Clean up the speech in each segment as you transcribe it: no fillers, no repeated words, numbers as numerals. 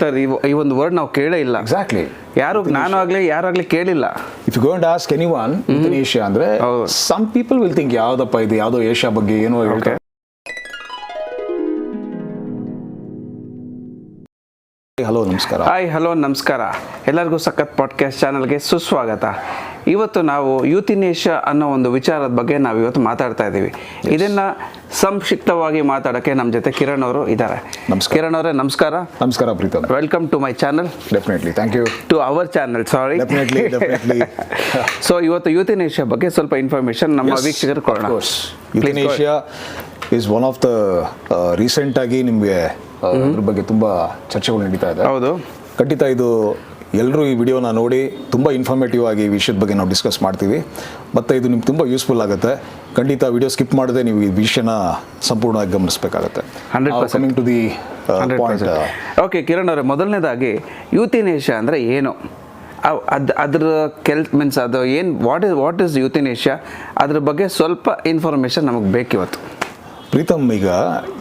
Sir ಈ ಒಂದು word ನಾವು ಕೇಳೇ ಇಲ್ಲ. ಎಕ್ಸಾಕ್ಟ್ಲಿ. ನಾನು ಯಾರಾಗ್ಲಿ ಕೇಳಿಲ್ಲ. If you go and ask anyone euthanasia ಅಂದ್ರೆ ಸಮ್ ಪೀಪಲ್ ವಿಲ್ ಥಿಂಕ್ ಯಾವ್ದಪ್ಪ ಇದು, ಯಾವ್ದೋ ಏಷ್ಯಾ ಬಗ್ಗೆ ಏನೋ ಹೇಳ್ತಾರೆ. ಹಲೋ ನಮಸ್ಕಾರ. ಹಾಯ್ ಹಲೋ ನಮಸ್ಕಾರ. ಎಲ್ಲರಿಗೂ ಸಖತ್ ಪಾಡ್ಕಾಸ್ಟ್ ಚಾನಲ್ಗೆ ಸುಸ್ವಾಗತ. ಇವತ್ತು ನಾವು ಯೂಥನೇಷಿಯಾ ಅನ್ನೋ ಒಂದು ವಿಚಾರದ ಬಗ್ಗೆ ನಾವು ಇವತ್ತು ಮಾತಾಡ್ತಾ ಇದ್ದೀವಿ. ಇದನ್ನ ಸಂಕ್ಷಿಪ್ತವಾಗಿ ಮಾತಾಡೋಕ್ಕೆ ನಮ್ಮ ಜೊತೆ ಕಿರಣ್ ಅವರು ಇದ್ದಾರೆ. ಕಿರಣ್ ಅವರೇ ನಮಸ್ಕಾರ. ನಮಸ್ಕಾರ Preetham. Welcome to my channel. Definitely, thank you. To our channel, sorry. Definitely. So ಇವತ್ತು ಯೂಥನೇಷಿಯಾ ಬಗ್ಗೆ ಸ್ವಲ್ಪ ಇನ್ಫಾರ್ಮೇಶನ್ ನಮ್ಮ ವೀಕ್ಷಕರು ಕೊಡೋಣ. Euthanasia is one of the recent ಆಗಿ ನಿಮಗೆ ಅದ್ರ ಬಗ್ಗೆ ತುಂಬಾ ಚರ್ಚೆಗಳು ನಡೀತಾ ಇದೆ. ಹೌದು, ಖಂಡಿತ ಇದು ಎಲ್ಲರೂ ಈ ವಿಡಿಯೋನ ನೋಡಿ ತುಂಬ ಇನ್ಫಾರ್ಮೇಟಿವ್ ಆಗಿ ಈ ವಿಷಯದ ಬಗ್ಗೆ ನಾವು ಡಿಸ್ಕಸ್ ಮಾಡ್ತೀವಿ. ಮತ್ತು ಇದು ನಿಮ್ಗೆ ತುಂಬ ಯೂಸ್ಫುಲ್ ಆಗುತ್ತೆ. ಖಂಡಿತ ವಿಡಿಯೋ ಸ್ಕಿಪ್ ಮಾಡದೆ ನೀವು ಈ ವಿಷಯನ ಸಂಪೂರ್ಣವಾಗಿ ಗಮನಿಸಬೇಕಾಗುತ್ತೆ. 100% to the point. Okay Kiran ಅವರೇ, ಮೊದಲನೇದಾಗಿ ಯೂಥನೇಷಿಯಾ ಅಂದರೆ ಏನು, ಅದ್ರ ಮೀನ್ಸ್ ಅದು ಏನು, ವಾಟ್ ಇಸ್ ಯೂಥನೇಷಿಯಾ, ಅದ್ರ ಬಗ್ಗೆ ಸ್ವಲ್ಪ ಇನ್ಫಾರ್ಮೇಷನ್ ನಮಗೆ ಬೇಕಿವತ್ತು. ಪ್ರೀತಮ್, ಈಗ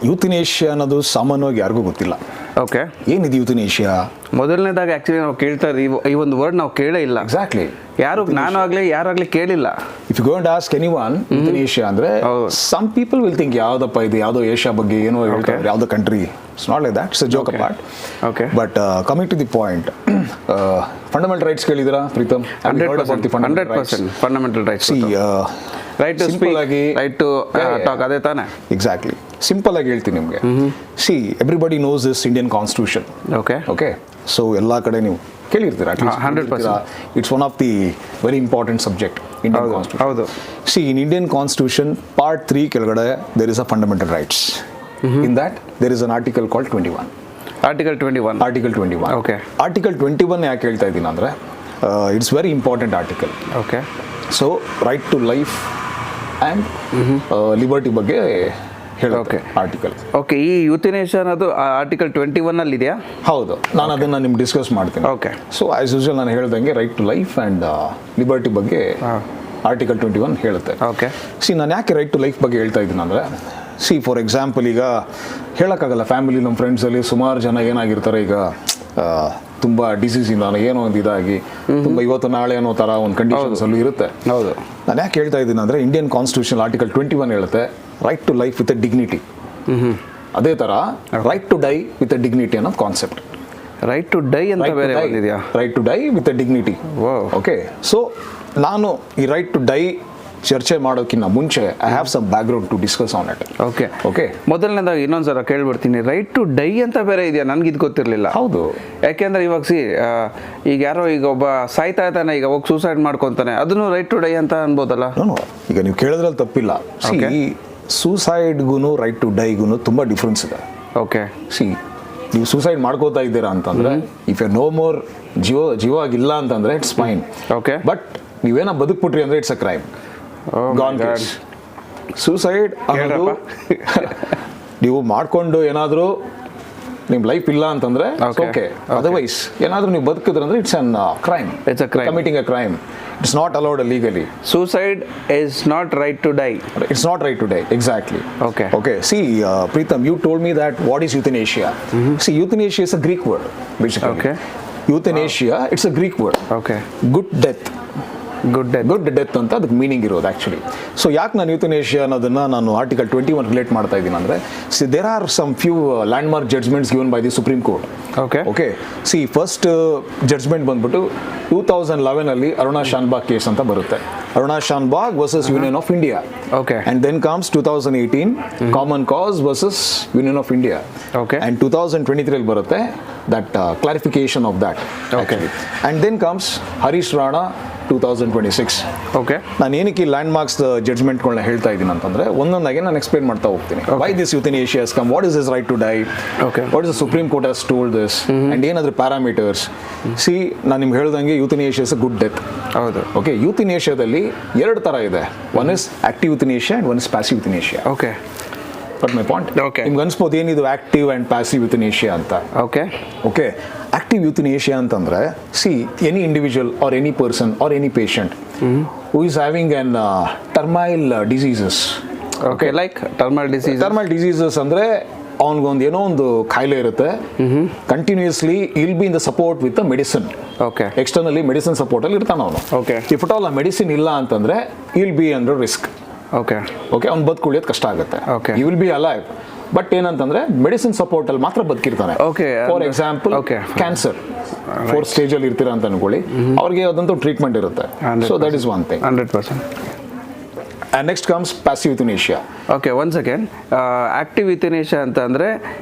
ಯೂಥನೇಷಿಯಾ ಅನ್ನೋದು ಸಾಮಾನ್ಯವಾಗಿ ಯಾರಿಗೂ ಗೊತ್ತಿಲ್ಲ. ಓಕೆ, ಏನಿದೆ ಯೂಥನೇಷಿಯಾ? ಮೊದಲನೇದಾಗಿ ಆಕ್ಚುಲಿ ನಾವು ಕೇಳ್ತಾ ಈ ಒಂದು ವರ್ಡ್ ನಾವು ಕೇಳೇ ಇಲ್ಲ. ಎಕ್ಸಾಕ್ಟ್ಲಿ. ಯಾರಾಗ್ಲಿ ಕೇಳಿಲ್ಲ. If you go and ask anyone euthanasia ಅಂದ್ರೆ ಸಮ್ ಪೀಪಲ್ ವಿಲ್ ಥಿಂಕ್ ಯಾವ್ದಪ್ಪ ಇದು, ಯಾವ್ದೋ ಏಷ್ಯಾ ಬಗ್ಗೆ ಏನೋ ಹೇಳ್ತಾರೆ, ಯಾವ್ದೋ country. It's not like that, it's a joke apart. Okay, but coming to the point, fundamental rights ಕೇಳಿದಿರಾ Preetham? 100% fundamental rights. Right to speak, right to talk, ಅದೇ ತಾನೆ? ಎಕ್ಸಾಕ್ಟ್ಲಿ. ಸಿಂಪಲ್ ಆಗಿ ಹೇಳ್ತೀನಿ ನಿಮಗೆ. See everybody knows this Indian constitution. Okay, so ಎಲ್ಲ ಕಡೆ ನೀವು ಕೇಳಿರ್ತೀರಾ. 100%. It's one of the very important subject, Indian constitution. ಹೌದು. See in Indian constitution part 3 ಕೆಳಗಡೆ there is a fundamental rights. In that there is an article called 21. Article 21. Okay, article 21 ಯಾಕೆ ಹೇಳ್ತಾ ಇದ್ದೀನಿ ಅಂದರೆ it's very important article. Okay, so right to life and liberty ಬಗ್ಗೆ ಹೇಳೋಕೆ article. Okay, ಈ ಯೂಥನೇಷಿಯಾ ಅನ್ನೋದು article 21 ಅಲ್ಲಿ ಇದೆಯಾ? ಹೌದು, ನಾನು ಅದನ್ನು ನಿಮ್ಗೆ ಡಿಸ್ಕಸ್ ಮಾಡ್ತೀನಿ. ಓಕೆ, ಸೊ ಆಸ್ ಯೂಶುವಲ್ ನಾನು ಹೇಳ್ದಂಗೆ right to life and liberty ಬಗ್ಗೆ ಆರ್ಟಿಕಲ್ 21 ಹೇಳುತ್ತೆ. ಓಕೆ, ಸಿ ನಾನು ಯಾಕೆ ರೈಟ್ ಟು ಲೈಫ್ ಬಗ್ಗೆ ಹೇಳ್ತಾ ಇದ್ದೀನಿ ಅಂದರೆ, ಸಿ ಫಾರ್ ಎಕ್ಸಾಂಪಲ್ ಈಗ ಹೇಳೋಕ್ಕಾಗಲ್ಲ, ಫ್ಯಾಮಿಲಿ ನಮ್ಮ ಫ್ರೆಂಡ್ಸಲ್ಲಿ ಸುಮಾರು ಜನ ಏನಾಗಿರ್ತಾರೆ, ಈಗ ತುಂಬ ಡಿಸೀಸಿಂದ ಏನೋ ಒಂದು ಇದಾಗಿ ತುಂಬ ಇವತ್ತು ನಾಳೆ ಅನ್ನೋ ಥರ ಒಂದು ಕಂಡೀಷನ್ಸ್ ಅಲ್ಲೂ ಇರುತ್ತೆ. ಹೌದು. ನಾನು ಯಾಕೆ ಹೇಳ್ತಾ ಇದ್ದೀನಿ ಅಂದರೆ, ಇಂಡಿಯನ್ ಕಾನ್ಸ್ಟಿಟ್ಯೂಷನ್ ಆರ್ಟಿಕಲ್ 21 ಹೇಳುತ್ತೆ right to life with a dignity. ಅದೇ ಥರ right to die with a dignity ಅನ್ನೋ ಕಾನ್ಸೆಪ್ಟ್. ರೈಟ್ ಟು ಡೈ ಅಂತ ಬೇರೆ ಬಂದಿದೆಯಾ? Right to die with a dignity. Okay, so ನಾನು ಈ ರೈಟ್ ಟು ಡೈ ಚರ್ಚೆ ಮಾಡೋಕ್ಕಿಂತ ಮುಂಚೆ I have some background to discuss on it. Okay, ಮೊದಲನೇದಾಗಿ ಇನ್ನೊಂದ್ಸಲ ಕೇಳ್ಬಿಡ್ತೀನಿ, ರೈಟ್ ಟು ಡೈ ಅಂತ ಬೇರೆ ಇದೆಯಾ? ನನ್ಗೆ ಇದು ಗೊತ್ತಿರಲಿಲ್ಲ. ಹೌದು, ಯಾಕೆಂದ್ರೆ ಇವಾಗ ಈಗ ಯಾರೋ ಈಗ ಒಬ್ಬ ಸಾಯ್ತಾ ಇದ್ದಾನೆ, ಈಗ ಹೋಗಿ ಸೂಸೈಡ್ ಮಾಡ್ಕೊತಾನೆ, ಅದನ್ನು ರೈಟ್ ಟು ಡೈ ಅಂತ ಅನ್ಬೋದಲ್ಲ? ಈಗ ನೀವು ಕೇಳಿದ್ರಲ್ಲಿ ತಪ್ಪಿಲ್ಲ. ಸೂಸೈಡ್ಗೂ ರೈಟ್ ಟು ಡೈಗೂ ತುಂಬ ಡಿಫ್ರೆನ್ಸ್ ಇದೆ. ಓಕೆ, ಸಿ ನೀವು ಸೂಸೈಡ್ ಮಾಡ್ಕೋತಾ ಇದ್ದೀರಾ ಅಂತಂದ್ರೆ, ಇಫ್ ಯು ನೋ ಮೋರ್ ಜೀವ ಆಗಿಲ್ಲ ಅಂತಂದ್ರೆ ಇಟ್ಸ್ ಫೈನ್. ಓಕೆ, ಬಟ್ ನೀವೇನೋ ಬದುಕ್ಬಿಟ್ರಿ ಅಂದ್ರೆ ಇಟ್ಸ್ ಅ ಕ್ರೈಮ್. ಸೂಸೈಡ್ ನೀವು ಮಾಡ್ಕೊಂಡು ಏನಾದರೂ ನಿಮ್ಮ ಲೈಫ್ ಇಲ್ಲ ಅಂತಂದ್ರೆ ಓಕೆ, ಅದರ್ವೈಸ್ ಏನಾದರೂ ನೀವು ಬದುಕಿದ್ರೆ ಅಂದ್ರೆ it's an crime. It's a crime, committing a crime. It's not allowed legally. Suicide is not right to die. It's not right to die. Exactly. Okay. See, Preetham, you told me that what is euthanasia? See, euthanasia is a Greek word, basically. Okay. Euthanasia, it's a Greek word. Okay. Good death ಅಂತ ಅದಕ್ಕೆ meaning ಇರೋದು actually. So ಯಾಕೆ ನಾನು ಯೂಥನೇಷಿಯಾ ಅನ್ನೋದನ್ನು ನಾನು article 21 relate ಮಾಡ್ತಾ ಇದ್ದೀನಿ ಅಂದರೆ, see there are some few landmark judgements given by the supreme court. Okay, see first judgement ಬಂದ್ಬಿಟ್ಟು 2011 ಅರುಣಾ ಶಾನ್ಬಾಗ್ ಕೇಸ್ ಅಂತ ಬರುತ್ತೆ. Aruna Shanbaug versus Union of India. Okay, and then comes 2018 Common Cause versus Union of India. Okay, and 2023 ಬರುತ್ತೆ that clarification of that. Okay, and then comes Harish Rana 2026. Okay, ನಾನು ಏನಕ್ಕೆ ಈ land marks ಜಡ್ಜ್ಮೆಂಟ್ಗಳನ್ನ ಹೇಳ್ತಾ ಇದ್ದೀನಿ ಅಂತಂದ್ರೆ, ಒಂದೊಂದಾಗಿ ನಾನು ಎಕ್ಸ್ಪ್ಲೇನ್ ಮಾಡ್ತಾ ಹೋಗ್ತೀನಿ. Y this euthanasia has come, what is this right to die, what is the Supreme Court has told this, and ಏನಾದ್ರೂ ಪ್ಯಾರಾಮೀಟರ್ಸ್. ಸಿ ನಾನು ನಿಮ್ಗೆ ಹೇಳ್ದಂಗೆ euthanasia is a good death. ಹೌದು. ಓಕೆ, ಯೂಥನೇಷಿಯಾದಲ್ಲಿ 2 ಥರ ಇದೆ. One is active euthanasia and one is passive euthanasia. Okay, but my point, ನಿಮ್ಗೆ ಅನ್ಸ್ಬೋದು ಏನಿದು ಆಕ್ಟಿವ್ ಅಂಡ್ ಪ್ಯಾಸಿವ್ ಯೂಥನೇಷಿಯಾ ಅಂತ. ಓಕೆ, ಆಕ್ಟಿವ್ ಯೂಥನೇಷಿಯಾ ಅಂತಂದ್ರೆ, see any individual or any person or any patient who is having an terminal diseases. Okay, like terminal diseases ಅಂದರೆ ಅವನಿಗೊಂದು ಏನೋ ಒಂದು ಕಾಯಿಲೆ ಇರುತ್ತೆ, continuously he'll be in the support with the medicine. Okay, externally medicine support ಅಲ್ಲಿ ಇರ್ತಾನೆ ಅವನು. Okay, if at all ಆ ಮೆಡಿಸಿನ್ ಇಲ್ಲ ಅಂತಂದ್ರೆ he'll be under risk. Okay, okay, ಅವ್ನು ಬದುಕುಳಿಯೋದು ಕಷ್ಟ ಆಗುತ್ತೆ. Okay. You will be alive, but ಏನಂತಂದ್ರೆ ಮೆಡಿಸಿನ್ ಸಪೋರ್ಟ್ ಅಲ್ಲಿ ಮಾತ್ರ ಬದುಕಿರ್ತಾನೆ. Okay, for example okay. Cancer 4th stage ಅಲ್ಲಿ ಇರ್ತೀರಾ ಅಂತ ಅನ್ಕೊಳ್ಳಿ, ಅವ್ರಿಗೆ ಅದಂತೂ ಟ್ರೀಟ್ಮೆಂಟ್ ಇರುತ್ತೆ. So that is one thing. 100%. And next comes passive euthanasia. Okay, one second. Active euthanasia ಅಂತ ಅಂದ್ರೆ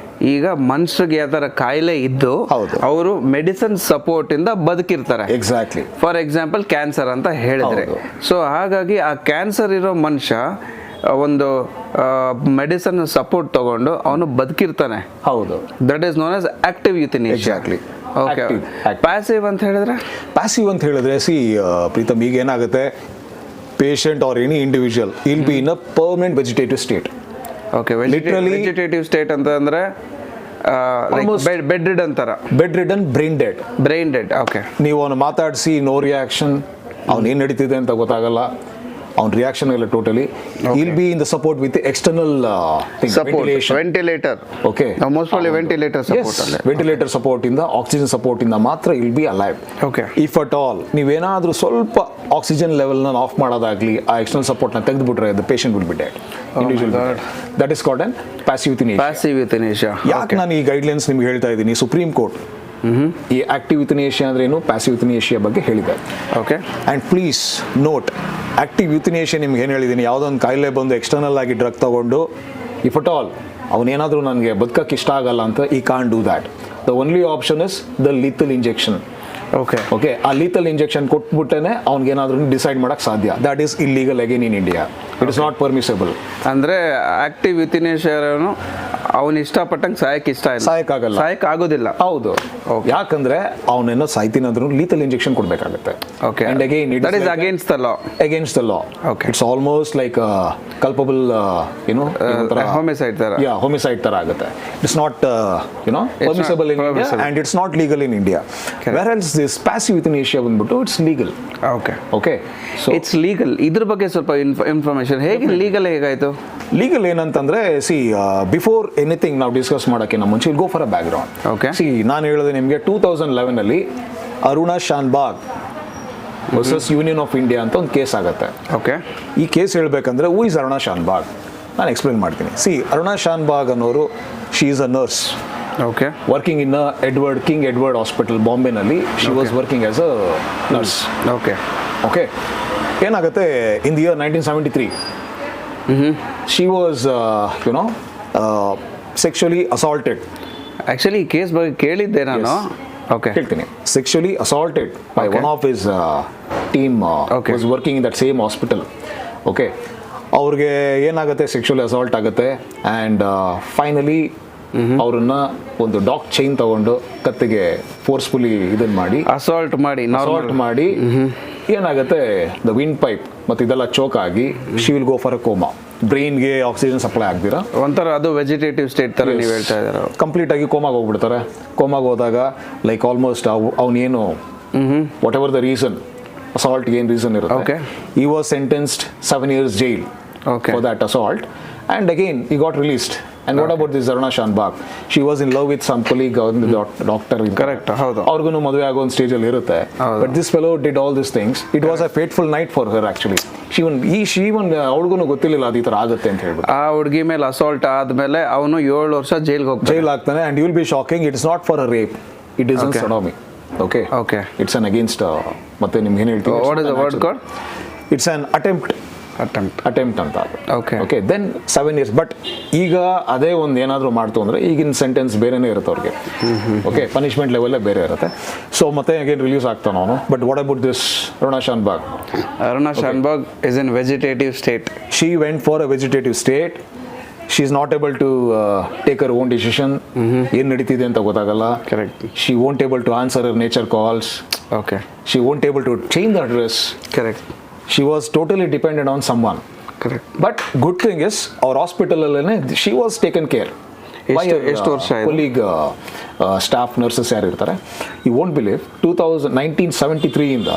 ಈಗ ಮನುಷ್ಯರಿಗೆ ಯಾವ ಥರ ಕಾಯಿಲೆ ಇದ್ದು ಹೌದು. ಅವರು ಮೆಡಿಸಿನ್ ಸಪೋರ್ಟ್ ಇಂದ ಬದುಕಿರ್ತಾರೆ. ಎಕ್ಸಾಕ್ಟ್ಲಿ. ಫಾರ್ ಎಕ್ಸಾಂಪಲ್ ಕ್ಯಾನ್ಸರ್ ಅಂತ ಹೇಳಿದ್ರೆ, ಹೌದು. ಸೊ ಹಾಗಾಗಿ ಆ ಕ್ಯಾನ್ಸರ್ ಇರೋ ಮನುಷ್ಯ ಒಂದು ಮೆಡಿಸಿನ್ ಸಪೋರ್ಟ್ ತಗೊಂಡು ಅವನು ಬದುಕಿರ್ತಾನೆ. ಹೌದು. That is known as active euthanasia. Exactly. Okay. Active. Passive ಅಂತ ಹೇಳಿದ್ರೆ ಪ್ಯಾಸಿವ್ ಅಂತ ಹೇಳಿದ್ರೆ ಪ್ರೀತಮ್, ಈಗ ಏನಾಗುತ್ತೆ, patient or any individual will be in a permanent vegetative state. Okay, Literally- vegetative state ಅಂತ ಅಂದ್ರೆ Almost- ಬೆಡ್ ರಿಡ್ ಅಂತಾರ, Bedridden, brain dead. Brain dead. Okay, ನೀವು ಅವನು ಮಾತಾಡಿಸಿ ನೋ ರಿಯಾಕ್ಷನ್, ಅವ್ನು ಏನು ನಡೀತಿದೆ ಅಂತ ಗೊತ್ತಾಗಲ್ಲ, ಅವ್ನ ರಿಯಾಕ್ಷನ್ ಇಲ್ಲ totally. He'll be in the support with external support, ventilator. Okay, most probably ventilator support ಅಲ್ಲೇ. ವೆಂಟಿಲೇಟರ್ ಸಪೋರ್ಟ್ ಇಂದ, ಆಕ್ಸಿಜನ್ ಸಪೋರ್ಟ್ ಇಂದ ಮಾತ್ರ he'll be alive. Okay, if at all ನೀವೇನಾದ್ರೂ ಸ್ವಲ್ಪ ಆಕ್ಸಿಜನ್ ಲೆವೆಲ್ನ ಆಫ್ ಮಾಡೋದಾಗ್ಲಿ, ಆ ಎಕ್ಸ್ಟರ್ನಲ್ ಸಪೋರ್ಟ್ನ ತೆಗೆದುಬಿಟ್ರೆ the patient will be dead. That is called an passive euthanasia. Passive euthanasia. ಯಾಕೆ ನಾನು ಈ ಗೈಡ್ಲೈನ್ಸ್ ನಿಮ್ಗೆ ಹೇಳ್ತಾ ಇದ್ದೀನಿ, ಸುಪ್ರೀಂ ಕೋರ್ಟ್ ಈ ಆಕ್ಟಿವ್ ಯುಥೇನೇಷಿಯಾ ಅಂದ್ರೆ ಏನು, ಪ್ಯಾಸಿವ್ ಯುಥೇನೇಷಿಯಾ ಬಗ್ಗೆ ಹೇಳಿದೆ. Okay, and please note, active euthanasia ನಿಮ್ಗೆ ಏನು ಹೇಳಿದ್ದೀನಿ, ಯಾವುದೊಂದು ಕಾಯಿಲೆ ಬಂದು ಎಕ್ಸ್ಟರ್ನಲ್ ಆಗಿ ಡ್ರಗ್ ತಗೊಂಡು ಇಫ್ ಅಟ್ ಆಲ್ ಅವನೇನಾದರೂ ನನಗೆ ಬದುಕಕ್ಕೆ ಇಷ್ಟ ಆಗಲ್ಲ ಅಂತ, he can't do that. The only option is the lethal injection. Okay, okay, ಆ ಲೀತಲ್ ಇಂಜೆಕ್ಷನ್ ಕೊಟ್ಬಿಟ್ಟೆ ಅವ್ನಿಗೇನಾದ್ರೂ ಡಿಸೈಡ್ ಮಾಡಕ್ಕೆ ಸಾಧ್ಯ. That is illegal again in India. It is not permissible. ಅಂದ್ರೆ ಆಕ್ಟಿವ್ ಯುಥೇನೇಷಿಯಾನು ಅವನು ಇಷ್ಟಪಟ್ಟಂಗೆ ಸಾಯಕ್ಕೆ ಇಷ್ಟ ಇಲ್ಲ, ಸಾಯಕ್ಕಾಗಲ್ಲ, ಸಾಯಕ್ಕೆ ಆಗೋದಿಲ್ಲ. ಹೌದು. ಯಾಕಂದ್ರೆ ಅವನೇನೋ ಸಾಯ್ತಿನಾದ್ರೂ ಲೀತಲ್ ಇಂಜೆಕ್ಷನ್ ಕೊಡಬೇಕಾಗುತ್ತೆ. Okay, and again that is against the law. Against the law. Okay. It's almost like culpable, homicide ತರ. ಯಾ, ಹೋಮಿಸೈಡ್ ತರ ಆಗುತ್ತೆ. It's not permissible in India permissible. And it's not legal in India. Where else this passive euthanasia ಬಂದ್ಬಿಟ್ಟು it's legal. Okay, okay, so it's legal. ಇದ್ರ ಬಗ್ಗೆ ಸ್ವಲ್ಪ information. ಹೇಗೆ legal ಹೇಗಾಯ್ತು? Legal ಏನಂತಂದ್ರೆ, ಬಿಫೋರ್ ಎನಿಥಿಂಗ್ ನಾವು ಡಿಸ್ಕಸ್ ಮಾಡೋಕ್ಕೆ ನಮ್ಮ ಮುಂಚೆ ಗೋ for a back ground. Okay. ನಾನು ಹೇಳಿದೆ ನಿಮಗೆ 2011 ಅಲ್ಲಿ Aruna Shanbaug versus Union of India ಅಂತ ಒಂದು ಕೇಸ್ ಆಗುತ್ತೆ. ಓಕೆ, ಈ ಕೇಸ್ ಹೇಳ್ಬೇಕಂದ್ರೆ ಹೂ ಇಸ್ ಅರುಣಾ ಶಾನ್ಬಾಗ್, ನಾನು ಎಕ್ಸ್ಪ್ಲೇನ್ ಮಾಡ್ತೀನಿ. ಅರುಣಾ ಶಾನ್ಬಾಗ್ ಅನ್ನೋರು, she is a nurse okay, working in King Edward hospital ಬಾಂಬೆನಲ್ಲಿ. She was working as a nurse. Okay, okay, ಏನಾಗುತ್ತೆ, in the year 1973 she was sexually assaulted. Actually ಈ case ಬಗ್ಗೆ ಕೇಳಿದ್ದೆ ನಾನು. ಓಕೆ, ಹೇಳ್ತೀನಿ. Sexually assaulted by Okay. one of his team Okay. was working in that same hospital. Okay, ಅವ್ರಿಗೆ ಏನಾಗುತ್ತೆ, sexually assault ಆಗುತ್ತೆ. And finally ಅವ್ರನ್ನ ಒಂದು ಡಾಗ್ ಚೈನ್ ತಗೊಂಡು ಕತ್ತಿಗೆ ಫೋರ್ಸ್ಫುಲಿ ಇದನ್ನ ಮಾಡಿ, ಅಸಾಲ್ಟ್ ಮಾಡಿ ಏನಾಗುತ್ತೆ, ದ ವಿಂಡ್ ಪೈಪ್ ಮತ್ತು ಇದೆಲ್ಲ ಚೋಕ್ ಆಗಿ she will go for a coma. ಬ್ರೈನ್ಗೆ ಆಕ್ಸಿಜನ್ ಸಪ್ಲೈ ಆಗ್ದಿರಾ ಒಂಥರ ಅದು ವೆಜಿಟೇಟಿವ್ ಸ್ಟೇಟ್ ತರ ನೀವು ಹೇಳ್ತಾ ಇದ್ದಾರೆ. ಕಂಪ್ಲೀಟ್ ಆಗಿ ಕೋಮಾಗ ಹೋಗ್ಬಿಡ್ತಾರೆ. ಕೋಮಾಗ ಹೋದಾಗ ಲೈಕ್ ಆಲ್ಮೋಸ್ಟ್ ಅವನೇನು what ever the reason, assault ಏನು ರೀಸನ್ ಇರುತ್ತೆ, Okay. he was sentenced 7 years jail Okay. for that assault, and again he got released. And what about this Aruna Shanbag? She was in love with some colleague, doctor. Correct, ಹೌದು. ಅವ್ರಿಗೂ ಮದುವೆ ಆಗೋ ಒಂದು ಸ್ಟೇಜಲ್ಲಿ ಇರುತ್ತೆ. ಹೌದು. But this fellow did all these things. It was a fateful night for her actually. ಅವಳಿಗೂ ಗೊತ್ತಿರಲಿಲ್ಲ ಅದು ಈ ಥರ ಆಗುತ್ತೆ ಅಂತ ಹೇಳ್ಬಿಟ್ಟು. ಆ ಹುಡುಗಿ ಮೇಲೆ ಅಸಾಲ್ಟ್ ಆದ್ಮೇಲೆ ಅವನು 7 ವರ್ಷ ಜೈಲ್ಗೆ ಹೋಗ್ತಾನೆ. ಜೈಲ್ ಆಗ್ತಾನೆ. And you will be shocking, it is not for a rape, it is Okay. an sodomy. Okay. Okay. It's an against ಮತ್ತೆ ನಿಮ್ಗೆ ಏನು ಹೇಳ್ತೀವಿ, What is the word called? It's an attempt ಅಂತ. Okay. Okay, then 7 years. But ಈಗ ಅದೇ ಒಂದು ಏನಾದರೂ ಮಾಡ್ತು ಅಂದರೆ ಈಗಿನ ಸೆಂಟೆನ್ಸ್ ಬೇರೆನೇ ಇರುತ್ತೆ ಅವ್ರಿಗೆ. ಓಕೆ, ಪನಿಷ್ಮೆಂಟ್ ಲೆವೆಲ್ಲೇ ಬೇರೆ ಇರುತ್ತೆ. ಸೊ ಮತ್ತೆ ಅಗೇನ್ ರಿಲೀಸ್ ಆಗ್ತಾನೆ ಅವನು. But what about this Aruna Shanbhag? Aruna Shanbhag is in vegetative state. She went for a vegetative state. She is not able to take her own decision. ಏನು ನಡೀತಿದೆ ಅಂತ ಗೊತ್ತಾಗಲ್ಲ. Correct. She won't able to answer her nature calls. Okay, She won't able to change the address. Correct She was totally dependent on someone. Correct. But good thing is our hospital alone she was taken care by her ಎಷ್ಟು ವರ್ಷ ಆಯ್ತು? colleague staff nurses ಯಾರು ಇರ್ತಾರೆ. You won't believe 1973 ಇಂದ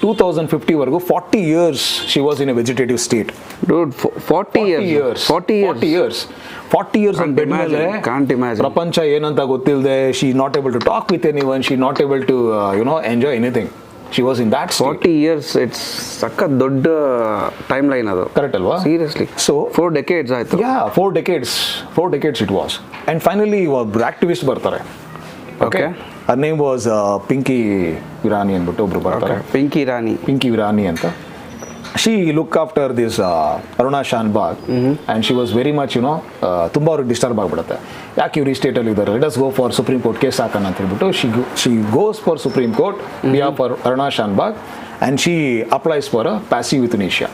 2050 ವರೆಗೂ 40 years she was in a vegetative state. Dude, 40 years. 40 years. 40 years on bed ಮೇಲೆ Can't imagine. ಪ್ರಪಂಚ ಏನಂತ ಗೊತ್ತಿಲ್ಲದೆ she not able to talk with anyone, she not able to enjoy anything. She was in that state. 40 years, it's ಸಖತ್ ದೊಡ್ಡ time line ಅದು. Correct ಅಲ್ವಾ? Seriously. So 4 decades ಆಯ್ತು. Yeah, 4 decades it was. And finally ಒಬ್ಬ activist ಬರ್ತಾರೆ. Okay. Her name was Pinki Virani ಅಂದ್ಬಿಟ್ಟು ಒಬ್ರು ಬರ್ತಾರೆ. ಪಿಂಕಿ ವಿರಾನಿ ಅಂತ. She looked after this Aruna Shanbhag and she was very much ತುಂಬ ಅವ್ರಿಗೆ ಡಿಸ್ಟರ್ಬ್ ಆಗಿಬಿಡುತ್ತೆ. ಯಾಕೆ ಇವ್ರು ಈ ಸ್ಟೇಟಲ್ಲಿ ಇದ್ದಾರೆ, let us go for supreme Court case ಹಾಕೋಣ ಅಂತ ಹೇಳ್ಬಿಟ್ಟು she goes for Supreme Court behalf for Aruna Shanbhag and she applies for a passive euthanasia.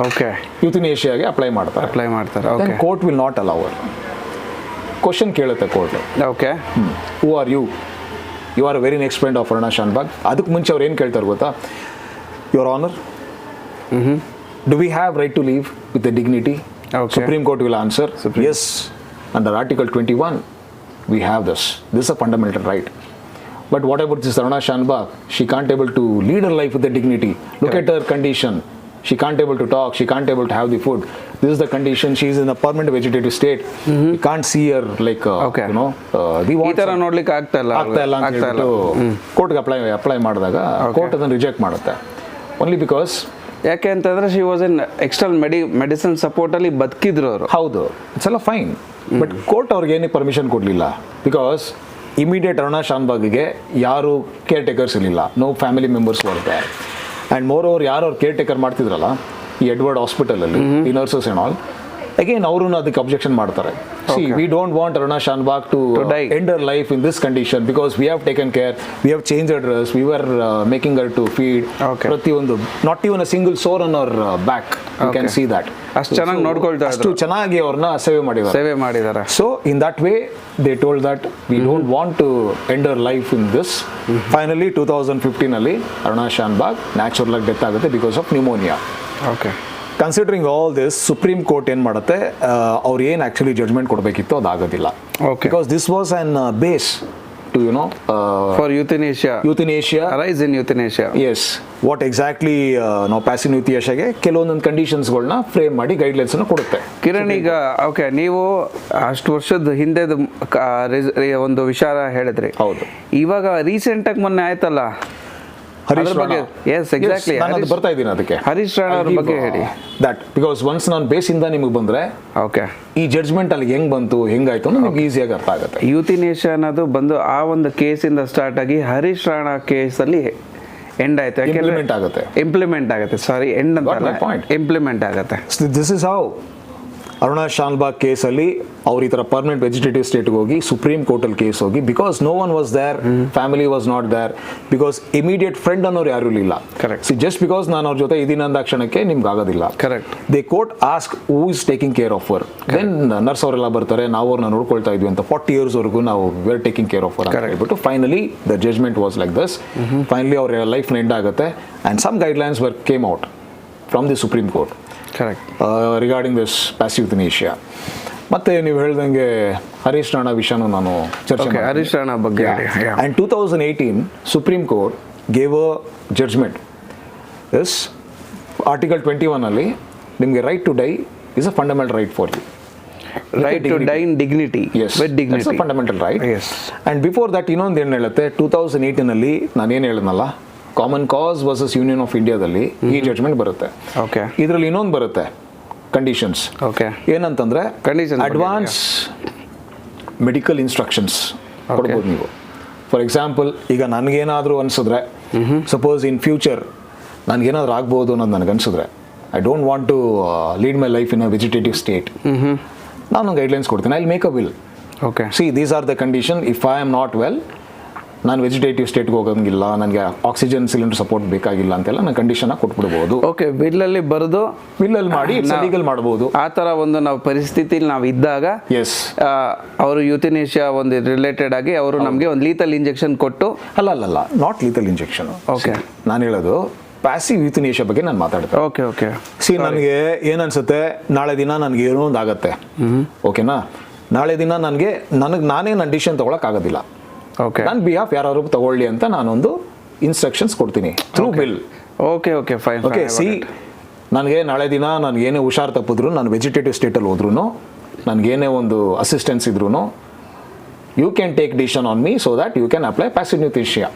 Okay. ಯುಥನೇಷಿಯಾಗೆ ಅಪ್ಲೈ ಮಾಡ್ತಾರೆ. Okay. Then court will not allow her. Question ಕೇಳುತ್ತೆ court. Okay. Who are you? You are a very next friend of Aruna Shanbhag. ಅದಕ್ಕೆ ಮುಂಚೆ ಅವ್ರು ಏನು ಕೇಳ್ತಾರೆ ಗೊತ್ತಾ? Your honour, do we have right to live with the dignity? Okay. Supreme Court will answer, yes, under Article 21 we have this is a fundamental right. But what about this Aruna Shanbag? She can't able to lead her life with the dignity. Look at her condition. She can't able to talk, she can't able to have the food. This is the condition. She is in a permanent vegetative state. You can't see her like we want ಈ ತರ ನೋಡ್ಲಿಕ್ಕೆ ಆಗ್ತಾ ಇಲ್ಲ ಅಂತ ಹೇಳ್ಬಿಟ್ಟು ಕೋರ್ಟ್ಗೆ apply ಮಾಡಿದಾಗ court ಅದನ್ನು ರಿಜೆಕ್ಟ್ ಮಾಡುತ್ತೆ. ಓನ್ಲಿ ಬಿಕಾಸ್ ಯಾಕೆ ಅಂತಂದ್ರೆ she was in external medicine support ಅಲ್ಲಿ ಬದುಕಿದ್ರು ಅವರು. ಹೌದು, ಇಟ್ಸ್ ಎಲ್ಲ ಫೈನ್. ಬಟ್ ಕೋರ್ಟ್ ಅವ್ರಿಗೆ ಏನಕ್ಕೆ ಪರ್ಮಿಷನ್ ಕೊಡಲಿಲ್ಲ? ಬಿಕಾಸ್ ಇಮಿಡಿಯೇಟ್ ಅರುಣಾ ಶಾನ್ಭಾಗ್ಗೆ ಯಾರು ಕೇರ್ ಟೇಕರ್ಸ್ ಇರಲಿಲ್ಲ, ನೋ ಫ್ಯಾಮಿಲಿ ಮೆಂಬರ್ಸ್ ಬರುತ್ತೆ. ಆ್ಯಂಡ್ ಮೋರ್ ಓವರ್ ಯಾರು ಅವ್ರು ಕೇರ್ ಟೇಕರ್ ಮಾಡ್ತಿದ್ರಲ್ಲ ಈ ಎಡ್ವರ್ಡ್ ಹಾಸ್ಪಿಟಲಲ್ಲಿ ಈ ನರ್ಸಸ್ ಆ್ಯಂಡ್ ಆಲ್, ಅಗೇನ್ ಅವರು ಅದಕ್ಕೆ ಅಬ್ಜೆಕ್ಷನ್ ಮಾಡ್ತಾರೆ. See we don't want Aruna Shanbhag to end her life in this condition because we have taken care, we have change her dress, we were making her to feed. ಪ್ರತಿಯೊಂದು not even a single sore on ಅವರ್ back, you can see that. ಅಷ್ಟು ಚೆನ್ನಾಗಿ ನೋಡ್ಕೊಳ್ತಾರೆ, ಅಷ್ಟು ಚೆನ್ನಾಗಿ ಅವ್ರನ್ನ ಸೇವೆ ಮಾಡಿದ್ದಾರೆ. So in that way they told that we don't want to end her life in this. Finally 2015 Aruna Shanbhag natural ಆಗಿ ಡೆತ್ ಆಗುತ್ತೆ because of pneumonia. Okay. Considering all this, Supreme Court ಏನು ಮಾಡುತ್ತೆ, ಅವ್ರು ಏನು ಆ್ಯಕ್ಚುಲಿ ಜಡ್ಜ್ಮೆಂಟ್ ಕೊಡಬೇಕಿತ್ತು ಅದಾಗೋದಿಲ್ಲ. Because this was on base to for euthanasia rise in euthanasia. Yes, what exactly ನಾವು passive ಯುಥನೇಷಿಯಾಗೆ ಕೆಲವೊಂದೊಂದು ಕಂಡೀಷನ್ಸ್ಗಳನ್ನ ಫ್ರೇಮ್ ಮಾಡಿ ಗೈಡ್ಲೈನ್ಸನ್ನು ಕೊಡುತ್ತೆ. ಕಿರಣ್, ಈಗ ಓಕೆ, ನೀವು ಅಷ್ಟು ವರ್ಷದ ಹಿಂದೆದ ಒಂದು ವಿಚಾರ ಹೇಳಿದ್ರಿ. ಹೌದು. ಇವಾಗ ರೀಸೆಂಟಾಗಿ ಮೊನ್ನೆ ಆಯ್ತಲ್ಲ ಹರೀಶ್ ರಾಣಾ. S, exactly. ನಾನು ಬರ್ತಾ ಇದ್ದೀನಿ ಅದಕ್ಕೆ. ಹರೀಶ್ ರಾಣಾ ಅವ್ರ ಬಗ್ಗೆ ಹೇಳಿ. ದಟ್ ಬಿಕಾಸ್ ಒನ್ಸ್ ನಾನು ಬೇಸಿಂದ ನಿಮಗೆ ಬಂದರೆ ಓಕೆ ಈ ಜಡ್ಜ್ಮೆಂಟ್ ಅಲ್ಲಿ ಹೆಂಗ್ ಬಂತು ಹೆಂಗಾಯ್ತು ಅಂತ ನಿಮ್ಗೆ ಈಸಿಯಾಗಿ ಅರ್ಥ ಆಗುತ್ತೆ. ಯುಥನೇಷಿಯಾ ಅನ್ನೋದು ಬಂದು ಆ ಒಂದು ಕೇಸಿಂದ ಸ್ಟಾರ್ಟ್ ಆಗಿ ಹರೀಶ್ ರಾಣಾ ಕೇಸಲ್ಲಿ ಎಂಡ್ ಆಯ್ತು. ಇಂಪ್ಲಿಮೆಂಟ್ ಆಗುತ್ತೆ. ಸಾರಿ, ಎಂಡ್ ಅಂತ ಇಂಪ್ಲಿಮೆಂಟ್ ಆಗುತ್ತೆ. This is how Aruna Shanbhag ಕೇಸಲ್ಲಿ ಅವ್ರು ಈ ಥರ ಪರ್ಮನೆಂಟ್ ವೆಜಿಟೇಟಿವ್ ಸ್ಟೇಟ್ಗೆ ಹೋಗಿ ಸುಪ್ರೀಂ ಕೋರ್ಟಲ್ಲಿ ಕೇಸ್ ಹೋಗಿ, because no one was there, family was not there, because immediate friend ಅನ್ನೋರು ಯಾರು ಇಲ್ಲ. ಕರೆಕ್ಟ್. ಜಸ್ಟ್ ಬಿಕಾಸ್ ನಾನು ಅವ್ರ ಜೊತೆ ಇದೀನಂದ ಕ್ಷಣಕ್ಕೆ ನಿಮ್ಗೆ ಆಗೋದಿಲ್ಲ. Correct. The court ask who is taking care of her. Then nurse ಅವರೆಲ್ಲ ಬರ್ತಾರೆ, ನಾವು ಅವ್ರನ್ನ ನೋಡ್ಕೊಳ್ತಾ ಇದ್ವಿ ಅಂತ 40 years ವರೆಗೂ ನಾವು ವೇರ್ ಟೇಕಿಂಗ್ ಕೇರ್ ಆಫ್ ಅವರ್ ಅಂತ ಹೇಳ್ಬಿಟ್ಟು finally the judgment was like this. Finally ಅವ್ರ ಲೈಫ್ ಎಂಡ್ ಆಗುತ್ತೆ and some guidelines were came out from the supreme Court regarding this passive euthanasia. ಮತ್ತೆ ನೀವು ಹೇಳ್ದಂಗೆ ಹರೀಶ್ ರಾಣಾ ವಿಷಯನೂ ನಾನು ಚರ್ಚೆ ಮಾಡಿದೆ. ಹರೀಶ್ ರಾಣಾ ಬಗ್ಗೆ. And 2018 Supreme Court gave a judgement. Yes, article 21 ನಿಮಗೆ right to die is a fundamental right for you. Right to die in dignity. Yes, with dignity. That's a fundamental right. Yes. And before that ಇನ್ನೊಂದು ಏನು ಹೇಳುತ್ತೆ, 2018 ನಾನು ಏನು ಹೇಳಿದ್ನಲ್ಲ, common Cause versus Union of ಇಂಡಿಯಾದಲ್ಲಿ ಈ judgment ಬರುತ್ತೆ. Okay. ಇದರಲ್ಲಿ ಇನ್ನೊಂದು ಬರುತ್ತೆ ಕಂಡೀಷನ್ಸ್. ಓಕೆ. ಏನಂತಂದ್ರೆ ಅಡ್ವಾನ್ಸ್ ಮೆಡಿಕಲ್ ಇನ್ಸ್ಟ್ರಕ್ಷನ್ಸ್ ಕೊಡ್ಬೋದು ನೀವು. ಫಾರ್ ಎಕ್ಸಾಂಪಲ್, ಈಗ ನನಗೇನಾದರೂ ಅನ್ಸಿದ್ರೆ, ಸಪೋಸ್ ಇನ್ ಫ್ಯೂಚರ್ ನನಗೇನಾದ್ರೂ ಆಗ್ಬೋದು ಅನ್ನೋದು ನನಗೆ ಅನ್ಸಿದ್ರೆ, I don't want to lead my life in a vegetative state, ನಾನು ಗೈಡ್ಲೈನ್ಸ್ ಕೊಡ್ತೀನಿ. I will make a will. Okay. See these are the condition. If I am not well, ನಾನು vegetative ಸ್ಟೇಟ್ಗೆ ಹೋಗೋಂಗಿಲ್ಲ, ನನಗೆ ಆಕ್ಸಿಜನ್ ಸಿಲಿಂಡರ್ ಸಪೋರ್ಟ್ ಬೇಕಾಗಿಲ್ಲ ಅಂತೆಲ್ಲ ನಾನು condition ಕೊಟ್ಬಿಡ್ಬೋದು. Okay, ಬಿಲ್ಲಲ್ಲಿ ಬರೆದು ಬಿಲ್ಲಲ್ಲಿ ಮಾಡಿ ಲೀಗಲ್ ಮಾಡ್ಬೋದು. ಆ ಥರ ಒಂದು ನಾವು ಪರಿಸ್ಥಿತಿಲಿ ನಾವು ಇದ್ದಾಗ, ಎಸ್, ಅವರು ಯುಥನೇಷಿಯಾ ಒಂದು ರಿಲೇಟೆಡ್ ಆಗಿ ಅವರು ನಮಗೆ ಒಂದು ಲೀತಲ್ ಇಂಜೆಕ್ಷನ್ ಕೊಟ್ಟು, ಅಲ್ಲ, ನಾಟ್ ಲೀತಲ್ ಇಂಜೆಕ್ಷನ್. ಓಕೆ, ನಾನು ಹೇಳೋದು ಪ್ಯಾಸಿವ್ ಯುಥನೇಷಿಯಾ ಬಗ್ಗೆ ನಾನು ಮಾತಾಡ್ತೇನೆ. Okay okay. ಸಿ, ನನಗೆ ಏನನ್ಸುತ್ತೆ, ನಾಳೆ ದಿನ ನನಗೆ ಏನೋ ಒಂದು ಆಗುತ್ತೆ, ಓಕೆನಾ, ನಾಳೆ ದಿನ ನಾನೇ ನನ್ನ ಡಿಸಿಷನ್ ತೊಗೊಳಕ್ ಆಗೋದಿಲ್ಲ. ಓಕೆ. ನನ್ನ ಬಿಹಾಫ್ ಯಾರು ತಗೊಳ್ಳಿ ಅಂತ ನಾನೊಂದು ಇನ್ಸ್ಟ್ರಕ್ಷನ್ಸ್ ಕೊಡ್ತೀನಿ through bill. Okay okay fine. Okay C, ನನಗೆ ನಾಳೆ ದಿನ ನನಗೇನೇ ಹುಷಾರು ತಪ್ಪಿದ್ರು, ನಾನು ವೆಜಿಟೇಟಿವ್ ಸ್ಟೇಟಲ್ಲಿ ಹೋದ್ರೂ, ನನಗೇನೇ ಒಂದು ಅಸಿಸ್ಟೆನ್ಸ್ ಇದ್ರೂ, you can take decision on me so that you can apply passive euthanasia.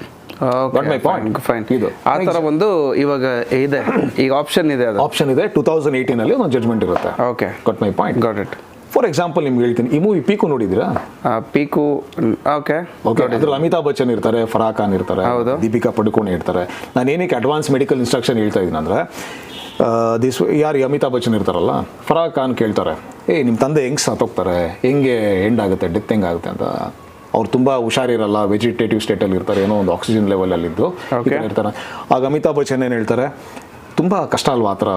Got my point. Fine. ಇದು ಆ ಥರ ಒಂದು ಇವಾಗ ಇದೆ, ಈಗ ಆಪ್ಷನ್ ಇದೆ, ಅದು ಆಪ್ಷನ್ ಇದೆ. 2018 ಒಂದು ಜಡ್ಜ್ಮೆಂಟ್ ಇರುತ್ತೆ. Okay, got my point. Got it. For example ನಿಮ್ಗೆ ಹೇಳ್ತೀನಿ, ಈ ಮೂವಿ ಪೀಕು ನೋಡಿದ್ದೀರಾ? ಪೀಕು. ಓಕೆ ಓಕೆ, ಅದ್ರಲ್ಲಿ ಅಮಿತಾಬ್ ಬಚ್ಚನ್ ಇರ್ತಾರೆ, ಫರಾಹ್ ಖಾನ್ ಇರ್ತಾರೆ, ಹೌದು, ದೀಪಿಕಾ ಪಡುಕೋಣೆ ಇರ್ತಾರೆ. ನಾನು ಏನಕ್ಕೆ ಅಡ್ವಾನ್ಸ್ ಮೆಡಿಕಲ್ ಇನ್ಸ್ಟ್ರಕ್ಷನ್ ಹೇಳ್ತಾ ಇದ್ದೀನಿ ಅಂದರೆ, ಯಾರು ಅಮಿತಾಬ್ ಬಚ್ಚನ್ ಇರ್ತಾರಲ್ಲ, ಫರಾಹ್ ಖಾನ್ ಕೇಳ್ತಾರೆ, ನಿಮ್ಮ ತಂದೆ ಹೆಂಗೆ ಸತ್ತೋಗ್ತಾರೆ, ಹೆಂಗೆ ಎಂಡ್ ಆಗುತ್ತೆ, ಡೆತ್ ಹೆಂಗಾಗುತ್ತೆ ಅಂತ. ಅವ್ರು ತುಂಬ ಹುಷಾರಿರಲ್ಲ, ವೆಜಿಟೇಟಿವ್ ಸ್ಟೇಟಲ್ಲಿ ಇರ್ತಾರೆ, ಏನೋ ಒಂದು ಆಕ್ಸಿಜನ್ ಲೆವೆಲಲ್ಲಿದ್ದು ಇರ್ತಾರೆ. ಆಗ ಅಮಿತಾಬ್ ಬಚ್ಚನ್ ಏನು ಹೇಳ್ತಾರೆ, ತುಂಬ ಕಷ್ಟ ಅಲ್ವಾ ಆ ಥರ,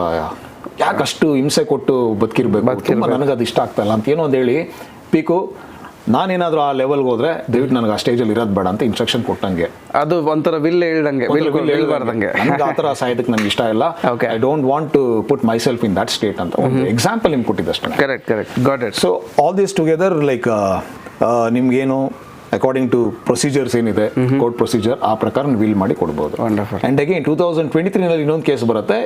ಯಾಕಷ್ಟು ಹಿಂಸೆ ಕೊಟ್ಟು ಬದುಕಿರ್ಬೇಕು, ತುಂಬ ನನಗೆ ಅದು ಇಷ್ಟ ಆಗ್ತಾ ಇಲ್ಲ ಅಂತ ಏನೋ ಒಂದು ಹೇಳಿ, ಪೀಕು ನಾನೇನಾದರೂ ಆ ಲೆವೆಲ್ಗೆ ಹೋದ್ರೆ ದಯವಿಟ್ಟು ನನಗೆ ಆ ಸ್ಟೇಜಲ್ಲಿ ಇರೋದು ಬೇಡ ಅಂತ ಇನ್ಸ್ಟ್ರಕ್ಷನ್ ಕೊಟ್ಟಂಗೆ. ಅದು ಒಂಥರ ವಿಲ್ ಹೇಳ್ದಂಗೆ, ಹೇಳ್ಬಾರ್ದಂಗೆ. ನನಗೆ ಆ ಥರ ಸಾಯೋದಕ್ಕೆ ನನಗೆ ಇಷ್ಟ ಇಲ್ಲ. I don't want to put myself in that state ಅಂತ ಒಂದು ಎಕ್ಸಾಂಪಲ್ ನಿಮ್ಗೆ ಕೊಟ್ಟಿದ್ದಷ್ಟೇ. Correct correct, got it. So all this together like ನಿಮ್ಗೇನು ಅಕಾರ್ಡಿಂಗ್ ಟು ಪ್ರೊಸೀಜರ್ಸ್ ಏನಿದೆ, ಕೋರ್ಟ್ ಪ್ರೊಸೀಜರ್, ಆ ಪ್ರಕಾರ ವಿಲ್ ಮಾಡಿ ಕೊಡ್ಬೋದು. ಅಂಡ್ ಅಗೇನ್ 2023 ಇನ್ನೊಂದು ಕೇಸ್ ಬರುತ್ತೆ.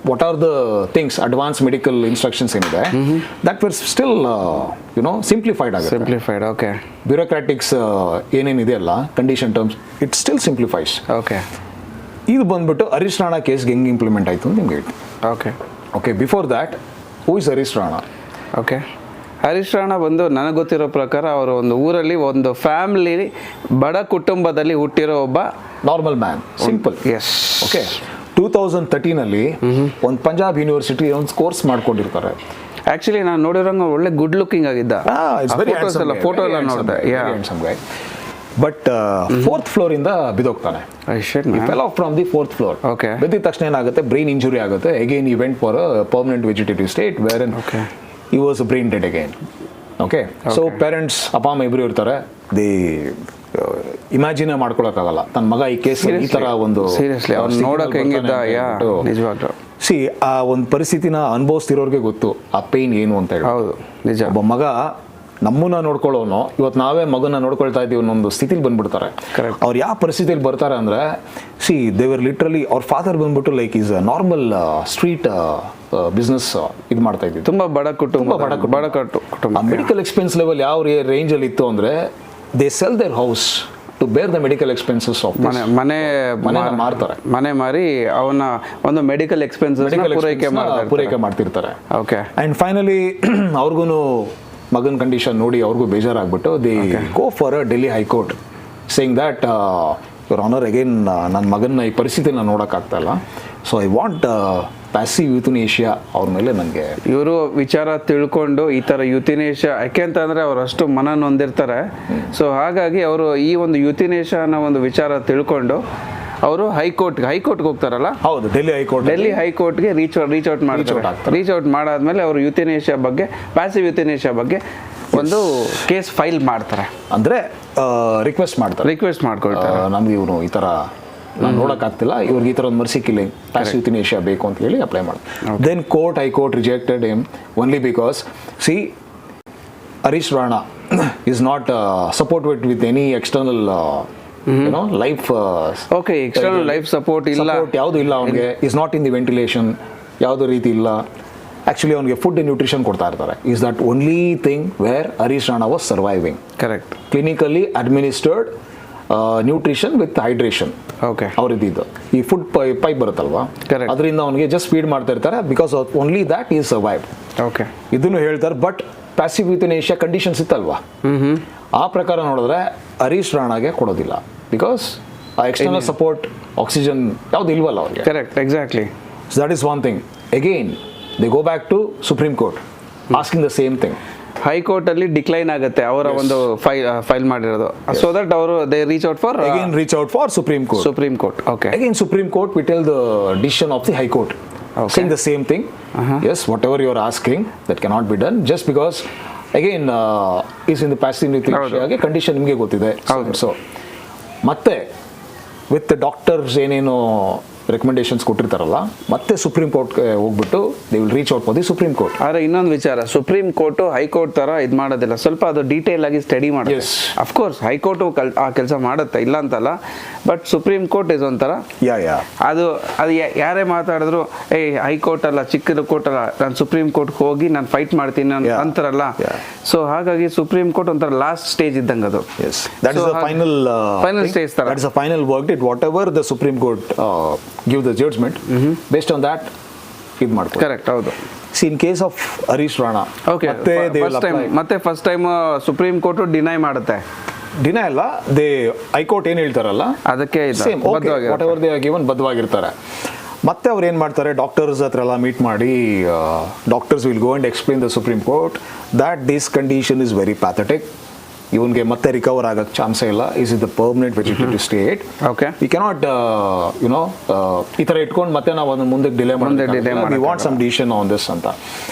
What are the things, advance medical instructions ಏನಿದೆ, ದಟ್ ವರ್ ಸ್ಟಿಲ್ ಸಿಂಪ್ಲಿಫೈಡ್ ಆಗುತ್ತೆ. Simplified, okay. ಬ್ಯೂರೋಕ್ರಾಟಿಕ್ಸ್ ಏನೇನಿದೆ ಅಲ್ಲ, condition terms, it still simplifies. Okay. ಇದು ಬಂದ್ಬಿಟ್ಟು ಹರೀಶ್ ರಾಣಾ ಕೇಸ್ಗೆ ಹೆಂಗೆ ಇಂಪ್ಲಿಮೆಂಟ್ ಆಯಿತು ಅಂತ ನಿಮ್ಗೆ ಹೇಳ್ತೀನಿ. Okay okay, before that, who is Harish Rana? Okay, Harish Rana ಬಂದು ನನಗೆ ಗೊತ್ತಿರೋ ಪ್ರಕಾರ ಅವರು ಒಂದು ಊರಲ್ಲಿ ಒಂದು ಫ್ಯಾಮಿಲಿ, ಬಡ ಕುಟುಂಬದಲ್ಲಿ ಹುಟ್ಟಿರೋ ಒಬ್ಬ normal man, simple. Yes. Okay, 2013 ಒಂದು ಪಂಜಾಬ್ ಯೂನಿವರ್ಸಿಟಿ ಒಂದು ಕೋರ್ಸ್ ಮಾಡ್ಕೊಂಡಿರ್ತಾರೆ. ಆಕ್ಚುಲಿ ನಾನು ನೋಡಿರೋಂಗೆ ಒಳ್ಳೆ ಗುಡ್ ಲುಕಿಂಗ್ ಆಗಿದ್ದ, ಫೋಟೋ ಎಲ್ಲ ನೋಡಿದೆ. ಬಟ್ 4th ಫ್ಲೋರ್ ಇಂದ ಬಿದ್ದೋಗ್ತಾನೆ. From the 4th floor. Okay. ಬಿದ್ದಿದ ತಕ್ಷಣ ಏನಾಗುತ್ತೆ, ಬ್ರೈನ್ ಇಂಜುರಿ ಆಗುತ್ತೆ. Again he went for permanent vegetative state where he was brain dead again. Okay, so parents, ಅಪ್ಪ ಅಮ್ಮ ಇಬ್ರು ಇರ್ತಾರೆ. ದೇ ಇಮ್ಯಾಜಿನ್ ಮಾಡ್ಕೊಳಕ್ಕಾಗಲ್ಲ ತನ್ನ ಮಗ ಈ ಕೇಸ್ ಈ ತರ ಒಂದು ಸೀರಿಯಸ್ಲಿ ಅವ್ರು ನೋಡಕ್ಕೆ ಹೆಂಗಿದ್ದ. ನಿಜವಾಗ್ಲೂ ಸಿ, ಆ ಒಂದು ಪರಿಸ್ಥಿತಿನ ಅನುಭವಿಸ್ತಿರೋರ್ಗೆ ಗೊತ್ತು ಆ ಪೇನ್ ಏನು ಅಂತ ಹೇಳಿ. ಹೌದು, ನಿಜ. ಒಬ್ಬ ಮಗ ನಮ್ಮನ್ನ ನೋಡ್ಕೊಳ್ಳೋನು ಇವತ್ತು ನಾವೇ ಮಗನ ನೋಡ್ಕೊಳ್ತಾ ಇದ್ದೀವಿ ಅನ್ನೊಂದು ಸ್ಥಿತಿಲಿ ಬಂದ್ಬಿಡ್ತಾರೆ. ಅವ್ರು ಯಾವ ಪರಿಸ್ಥಿತಿಯಲ್ಲಿ ಬರ್ತಾರೆ ಅಂದ್ರೆ, ಸಿ ದೇವರ್ ಲಿಟ್ರಲಿ, ಅವ್ರ ಫಾದರ್ ಬಂದ್ಬಿಟ್ಟು like is normal street business ಇದು ಮಾಡ್ತಾ ಇದ್ವಿ. ತುಂಬಾ ಬಡ ಕುಟುಂಬ. ಮೆಡಿಕಲ್ ಎಕ್ಸ್ಪೆನ್ಸ್ ಲೆವೆಲ್ ಯಾವ ರೇಂಜ್ ಅಲ್ಲಿ ಇತ್ತು ಅಂದ್ರೆ, they sell their house to bear the medical expenses of ಮನೆ ಮಾರ್ತಾರೆ. ಮನೆ ಮಾರಿ ಅವನ ಒಂದು ಮೆಡಿಕಲ್ ಎಕ್ಸ್ಪೆನ್ಸಸ್ ಪೂರೈಕೆ ಮಾಡ್ತಿರ್ತಾರೆ. ಓಕೆ. ಅಂಡ್ ಫೈನಲಿ ಅವ್ರಿಗೂ ಮಗನ್ ಕಂಡೀಷನ್ ನೋಡಿ ಅವ್ರಿಗೂ ಬೇಜಾರಾಗ್ಬಿಟ್ಟು they go for a Delhi high court saying that your honour, again ನನ್ನ ಮಗನ್ನ ಈ ಪರಿಸ್ಥಿತಿನ ನೋಡೋಕ್ಕಾಗ್ತಾ ಇಲ್ಲ, so I want passive euthanasia ಅವ್ರ ಮೇಲೆ ನನಗೆ. ಇವರು ವಿಚಾರ ತಿಳ್ಕೊಂಡು ಈ ಥರ ಯೂಥನೇಷಿಯಾ, ಯಾಕೆಂತಂದರೆ ಅವರು ಅಷ್ಟು ಮನ ನೊಂದಿರ್ತಾರೆ. ಸೊ ಹಾಗಾಗಿ ಅವರು ಈ ಒಂದು ಯೂಥನೇಷಿಯಾ ಅನ್ನೋ ಒಂದು ವಿಚಾರ ತಿಳ್ಕೊಂಡು ಅವರು ಹೈಕೋರ್ಟ್ಗೆ ಹೋಗ್ತಾರಲ್ಲ. ಹೌದು, ಡೆಲ್ಲಿ ಹೈಕೋರ್ಟ್ಗೆ ರೀಚ್ ಔಟ್ ಮಾಡಾದ್ಮೇಲೆ ಅವರು ಯೂಥನೇಷಿಯಾ ಬಗ್ಗೆ, ಪ್ಯಾಸಿವ್ ಯೂಥನೇಷಿಯಾ ಬಗ್ಗೆ ಒಂದು ಕೇಸ್ ಫೈಲ್ ಮಾಡ್ತಾರೆ. ಅಂದರೆ ರಿಕ್ವೆಸ್ಟ್ ಮಾಡ್ಕೊಳ್ತಾರೆ, ನಮ್ಗೆ ಇವನು ಈ ಥರ ನಾನು ನೋಡೋಕ್ಕಾಗ್ತಿಲ್ಲ, ಇವ್ರಿಗೆ ಈ ಥರ ಒಂದು ಮರ್ಸಿ ಕಿಲ್ಲಿಂಗ್, ಪ್ಯಾಸಿವ್ ಯೂಥನೇಷಿಯಾ ಬೇಕು ಅಂತ ಹೇಳಿ ಅಪ್ಲೈ ಮಾಡ್ತಾರೆ. Then high court rejected him only because, see, Harish Rana is not supported with any external life. Okay, external life support ಇಲ್ಲ, ಯಾವುದು ಇಲ್ಲ ಅವನಿಗೆ. Is not in the ventilation, ಯಾವುದೇ ರೀತಿ ಇಲ್ಲ. ಆಕ್ಚುಲಿ ಅವನಿಗೆ ಫುಡ್ ಅಂಡ್ ನ್ಯೂಟ್ರಿಷನ್ ಕೊಡ್ತಾ ಇರ್ತಾರೆ. Is that only thing wear Harish Rana was surviving. Correct. Clinically administered nutrition with hydration. Okay. ಅವ್ರದ್ದು ಈ ಫುಡ್ ಪೈಪ್ ಬರುತ್ತಲ್ವಾ, ಅದರಿಂದ ಅವನಿಗೆ ಜಸ್ಟ್ ಫೀಡ್ ಮಾಡ್ತಾ ಇರ್ತಾರೆ. Because of only that is survive. Okay. ಇದನ್ನು ಹೇಳ್ತಾರೆ. ಬಟ್ ಪ್ಯಾಸಿವ್ ಯೂಥನೇಷಿಯಾ ಕಂಡೀಷನ್ಸ್ ಇತ್ತಲ್ವಾ, ಆ ಪ್ರಕಾರ ನೋಡಿದ್ರೆ ಹರೀಶ್ ರಾಣಾಗೆ ಕೊಡೋದಿಲ್ಲ. ಬಿಕಾಸ್ ಎಕ್ಸ್ಟರ್ನಲ್ ಸಪೋರ್ಟ್, ಆಕ್ಸಿಜನ್ ಯಾವ್ದು ಇಲ್ವಲ್ಲ ಅವ್ರಿಗೆ. Correct, exactly. That is one thing. Again they go back to supreme court asking the same thing. High court ಅಲ್ಲಿ ಡಿಕ್ಲೈನ್ ಆಗುತ್ತೆ ಅವರ ಒಂದು ಫೈಲ್ ಮಾಡಿರೋದು. ಸೊ ದಟ್ ಅವರು they reach out for supreme court. Okay. Again supreme court we tell the decision of the high court saying the same thing. Yes, whatever you are asking that cannot be done just because again is in the passive age condition ನಿಮಗೆ ಗೊತ್ತಿದೆ. So ಮತ್ತೆ with doctors ಏನೇನು recommendations ಕೊಟ್ಟಿರ್ತಾರಲ್ಲ ಮತ್ತೆ supreme ಕೋರ್ಟ್ಗೆ ಹೋಗ್ಬಿಟ್ಟು they will reach out for the supreme court. ಆದರೆ ಇನ್ನೊಂದು ವಿಚಾರ, ಸುಪ್ರೀಂ ಕೋರ್ಟು ಹೈಕೋರ್ಟ್ ಥರ ಇದು ಮಾಡೋದಿಲ್ಲ, ಸ್ವಲ್ಪ ಅದು ಡೀಟೇಲ್ ಆಗಿ ಸ್ಟಡಿ ಮಾಡುತ್ತೆ. Yes. ಅಫ್ಕೋರ್ಸ್ ಹೈಕೋರ್ಟು ಆ ಕೆಲಸ ಮಾಡುತ್ತೆ, ಇಲ್ಲ ಅಂತಲ್ಲ, ಬಟ್ ಸುಪ್ರೀಂ ಕೋರ್ಟ್ ಇಸ್ ಒಂಥರ ಅದು ಯಾರೇ ಮಾತಾಡಿದ್ರು ಹೈಕೋರ್ಟ್ ಅಲ್ಲ, ಚಿಕ್ಕ ಕೋರ್ಟ್ ಅಲ್ಲ, ನಾನು ಸುಪ್ರೀಂ ಕೋರ್ಟ್ಗೆ ಹೋಗಿ ನಾನು ಫೈಟ್ ಮಾಡ್ತೀನಿ ಅಂತಾರಲ್ಲ. ಸೊ ಹಾಗಾಗಿ ಸುಪ್ರೀಂ ಕೋರ್ಟ್ ಒಂಥರ ಲಾಸ್ಟ್ ಸ್ಟೇಜ್ ಇದ್ದಂಗೆ ಅದು. That is the final stage ತರ. That is the final verdict. Whatever the Supreme Court give the judgment, based on that, ಇದು ಮಾಡ್ತಾರೆ. ಕರೆಕ್ಟ್, ಹೌದು. See, in case of Harish Rana, okay, first time Supreme Court deny ಮಾಡುತ್ತೆ. Deny ಅಲ್ಲ, high court ಏನು ಹೇಳ್ತಾರಲ್ಲ ಅದಕ್ಕೆ whatever they are given ಬದ್ಧವಾಗಿರ್ತಾರೆ. ಮತ್ತೆ ಅವ್ರು ಏನು ಮಾಡ್ತಾರೆ, ಡಾಕ್ಟರ್ಸ್ ಹತ್ರ ಎಲ್ಲ ಮೀಟ್ ಮಾಡಿ doctors will go and explain the Supreme Court that this condition is very pathetic. ಇವನ್ಗೆ ಮತ್ತೆ ರಿಕವರ್ ಆಗಕ್ಕೆ ಚಾನ್ಸೇ ಇಲ್ಲ. Is is the permanent vegetative state. Okay, we cannot ಈ ಥರ ಇಟ್ಕೊಂಡು ಮತ್ತೆ ನಾವು ಅದನ್ನ ಮುಂದೆ ಡಿಲೇ ಮಾಡಿ we want some decision on this ಅಂತ.